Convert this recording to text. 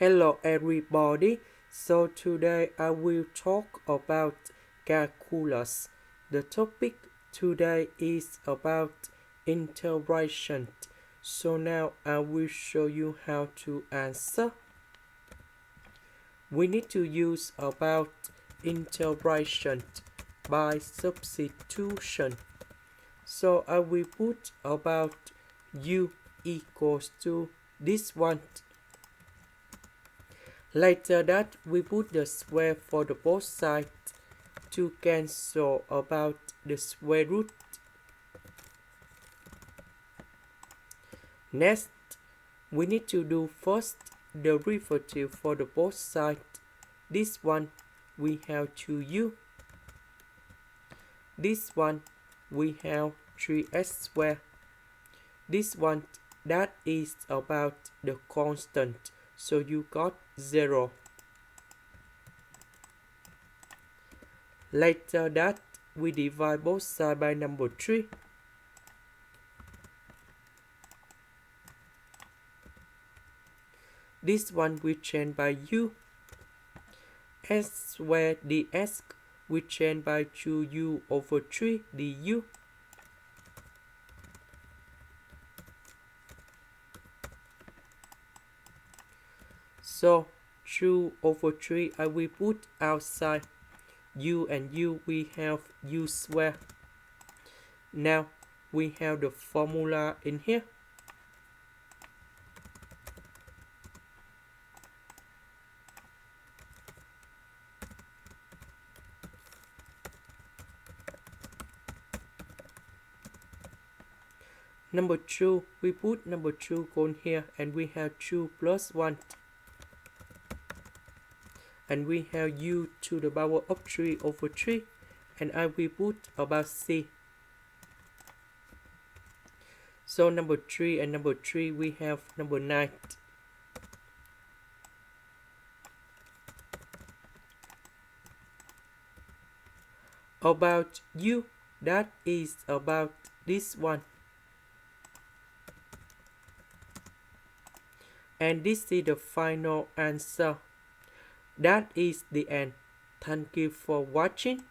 Hello everybody. So today I will talk about calculus. The topic today is about integration. So now I will show you how to answer. We need to use about integration by substitution. So I will put about u equals to this one. Later that we put the square for the both sides to cancel about the square root. Next, we need to do first the derivative for the both sides. This one we have 2u. This one we have 3x squared. This one that is about the constant. So you got 0. Later that we divide both sides by number 3. This one we change by u. S squared dx we change by 2u over 3 du. So 2 over 3 I will put outside. U and u we have u squared. Now we have the formula in here. Number 2, we put number 2 on here and we have 2 plus 1. And we have u to the power of 3 over 3. And I will put about c. So number 3 and number 3 we have number 9. About u, that is about this one. And this is the final answer. That is the end. Thank you for watching.